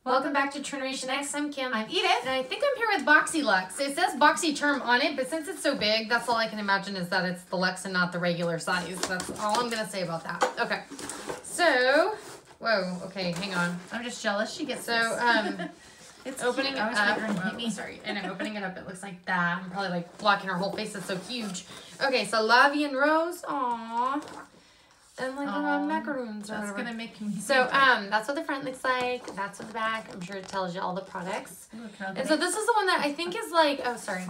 Welcome back to Trination X. I'm Kim. I'm Edith. And I think I'm here with Boxy Luxe. It says Boxy Charm on it, but since it's so big, that's all I can imagine is that it's the Luxe and not the regular size. That's all I'm going to say about that. Okay. So, whoa, okay, hang on. I'm just jealous she gets It's opening it up. Sorry, and I'm opening it up. It looks like that. I'm probably like blocking her whole face. It's so huge. Okay, so La Vie en Rose. Aww. And like macaroons. That's gonna make me. So that's what the front looks like. That's what the back. I'm sure it tells you all the products. And so this is the one that I think is like. Oh, sorry.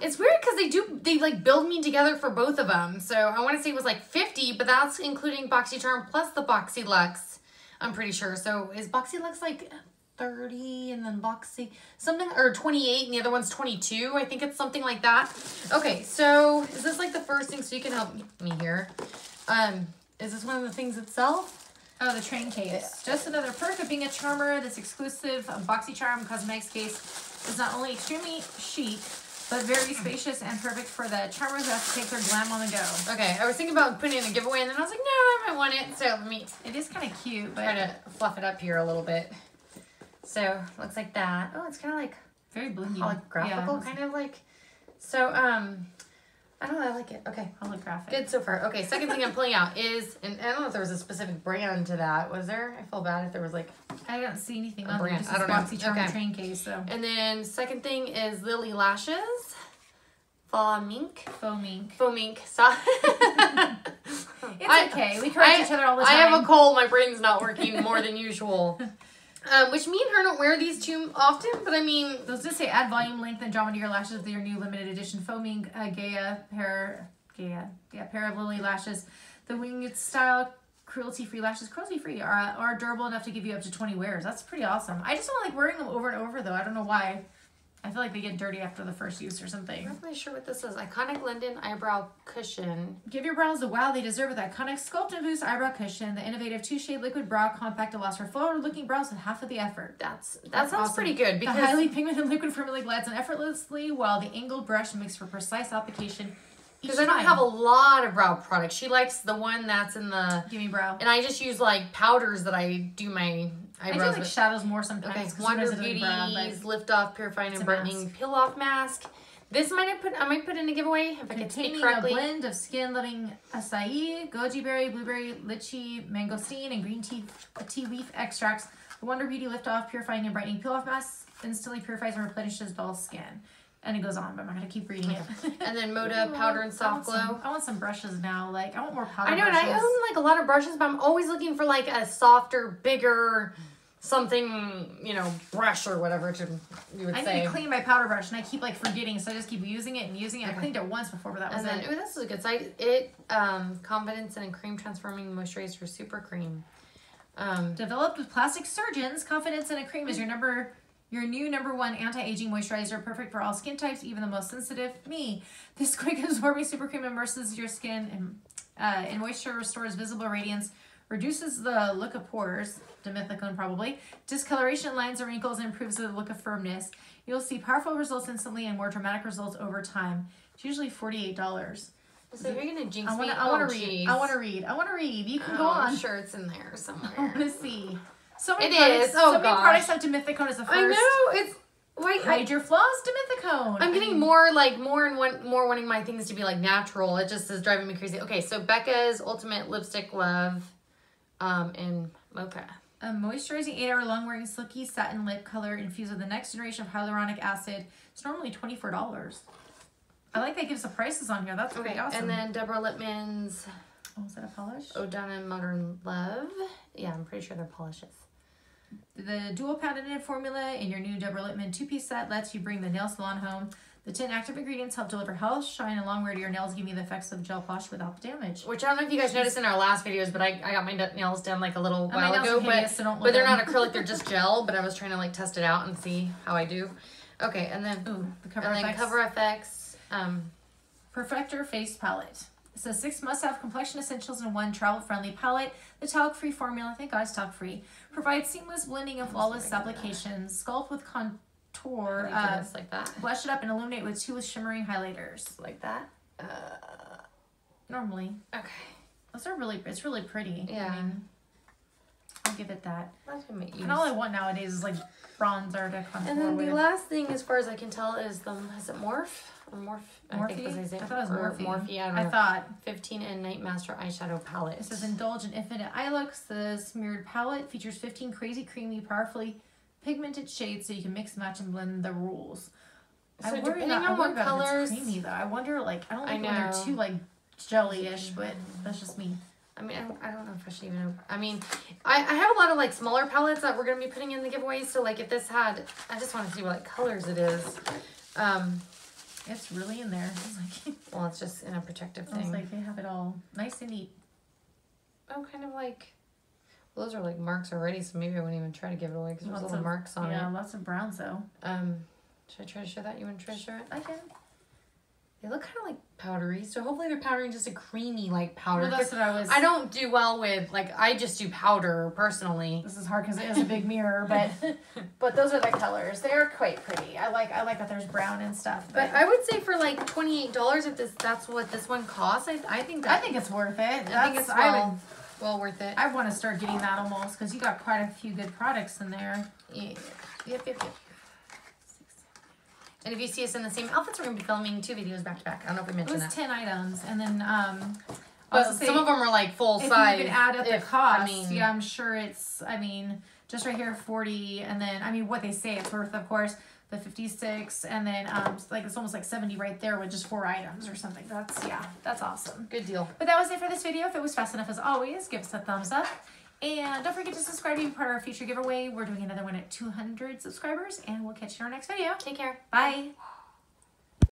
It's weird because they like build me together for both of them. So I want to say it was like 50, but that's including Boxy Charm plus the Boxy Luxe. I'm pretty sure. So is Boxy Luxe like 30 and then Boxy something, or 28 and the other one's 22? I think it's something like that. Okay, so is this like the first thing? So you can help me here. Is this one of the things itself? Oh, the train case. Just another perk of being a charmer. This exclusive Boxy Charm Cosmetics case is not only extremely chic, but very spacious and perfect for the charmers that have to take their glam on the go. Okay, I was thinking about putting it in a giveaway, and then I was like, no, I might want it. So let me. It is kind of cute, but try to fluff it up here a little bit. So looks like that. Oh, it's kind of like very blingy, holographical, kind of like. So I don't know. I like it. Okay, holographic. Good so far. Okay, second thing I'm pulling out is, and I don't know if there was a specific brand to that. Was there? I feel bad if there was like. I don't see anything on brand. I don't know. Boxy Charm train case. So. And then second thing is Lily Lashes. Faux mink. So it's okay. We correct each other all the time. I have a cold. My brain's not working more than usual. Which me and her don't wear these too often, but I mean... Those just say add volume, length, and drama to your lashes with your new limited edition foaming pair of Lily lashes. The winged style cruelty-free lashes, cruelty-free, are durable enough to give you up to 20 wears. That's pretty awesome. I just don't like wearing them over and over, though. I don't know why. I feel like they get dirty after the first use or something. I'm not really sure what this is. Iconic London Eyebrow Cushion. Give your brows the wow they deserve with iconic Sculpt and Boost Eyebrow Cushion. The innovative 2-shade liquid brow compact allows for forward-looking brows with half of the effort. That sounds awesome. Pretty good. Because the highly pigmented liquid formula glides on effortlessly, while the angled brush makes for precise application. Because I don't have a lot of brow products. She likes the one that's in the... Gimme Brow. And I just use like powders that I do my eyebrows. I do like shadows more sometimes. Okay, Wonder Beauty's Lift Off Purifying and Brightening Peel Off Mask. This I might put in a giveaway if I can speak correctly. A blend of skin-loving acai, goji berry, blueberry, lychee, mangosteen, and green tea leaf extracts. The Wonder Beauty Lift Off Purifying and Brightening Peel Off Mask instantly purifies and replenishes dull skin. And it goes on, but I'm not going to keep reading it. And then Moda Powder and Soft Glow. I want some brushes now. Like, I want more powder brushes. I know, and I own like a lot of brushes, but I'm always looking for like a softer, bigger something, you know, brush or whatever you would say. I need to clean my powder brush, and I keep like forgetting, so I just keep using it and using it. Okay. I cleaned it once before, but that was it. Ooh, this is a good site. Confidence and Cream Transforming Moisturizer Super Cream. Developed with plastic surgeons, Confidence in a Cream is your new #1 anti-aging moisturizer, perfect for all skin types, even the most sensitive, me. This quick absorbing super cream immerses your skin in moisture, restores visible radiance, reduces the look of pores, dimethicone probably, discoloration, lines and wrinkles, and improves the look of firmness. You'll see powerful results instantly and more dramatic results over time. It's usually $48. So you're gonna jinx me. I want to read. You can go on. I'm sure it's in there somewhere. I want to see. So many products have dimethicone as the first. I know it's. Wait, hide your flaws, dimethicone. I'm getting more wanting my things to be like natural. It just is driving me crazy. Okay, so Becca's Ultimate Lipstick Love, in Mocha. A moisturizing 8-hour long-wearing silky satin lip color infused with the next generation of hyaluronic acid. It's normally $24. I like that it gives the prices on here. That's pretty awesome. And then Deborah Lippmann's. Oh, is that a polish? Odana Modern Love. Yeah, I'm pretty sure they're polishes. The dual patented formula in your new Deborah Lippmann 2-piece set lets you bring the nail salon home. The 10 active ingredients help deliver health, shine, and long wear to your nails, giving you the effects of gel polish without the damage. Which I don't know if you guys noticed in our last videos, but I got my nails done like a little while ago. But they're not acrylic, they're just gel. But I was trying to like test it out and see how I do. Okay, and then the Cover FX. Perfector Face Palette. It's a 6 must-have complexion essentials in one travel-friendly palette. The talc-free formula, thank God it's talc-free, provides seamless blending and flawless applications. Sculpt with contour. Like that. Blush it up and illuminate with 2 shimmering highlighters. Like that. Normally. Okay. Those are it's really pretty. Yeah. I'll give it that. That's gonna make use. And all I want nowadays is like bronzer to contour And then with. the last thing, as far as I can tell, is is it Morphe? Or Morphe? I think Morphe? that's how you say I thought it was or Morphe. Morphe, I don't know. I thought. 15 and Night Master eyeshadow palette. It says indulge in infinite eye looks. The smeared palette features 15 crazy, creamy, powerfully pigmented shades so you can mix, match, and blend the rules. So depending on what colors, it's creamy though. I wonder, like, I don't like I when they're know. too like jelly-ish, but that's just me. I mean, I don't know if I should even. I mean, I have a lot of like smaller palettes that we're gonna be putting in the giveaway. So like, if this had, I just want to see what like colors it is. It's really in there. It's like, Well, it's just in a protective it's thing. like they have it all nice and neat. Oh, kind of like. Well, those are like marks already, so maybe I wouldn't even try to give it away because there's little marks on Yeah, it. lots of browns though. Should I try to show that? You want to try to show it? I can. They look kind of like powdery, so hopefully they're powdery, just a creamy like powder. Well, that's what I was. I don't do well with like I just do powder personally. This is hard because it is a big mirror, but those are the colors. They are quite pretty. I like that there's brown and stuff. But I would say for like $28, if that's what this one costs, I think it's worth it. I think it's well worth it. I want to start getting that almost because you got quite a few good products in there. Yeah. Yep. And if you see us in the same outfits, we're gonna be filming 2 videos back to back. I don't know if we It mentioned was that. 10 items, and then But some of them are like full if size. you can add up the cost, I mean, yeah, I'm sure it's. I mean, just right here 40, and then I mean what they say it's worth, of course. The 56, and then like it's almost like 70 right there with just 4 items or something. That's awesome. good deal. But that was it for this video. If it was fast enough as always, give us a thumbs up. And don't forget to subscribe to be part of our future giveaway. We're doing another one at 200 subscribers, and we'll catch you in our next video. Take care. Bye.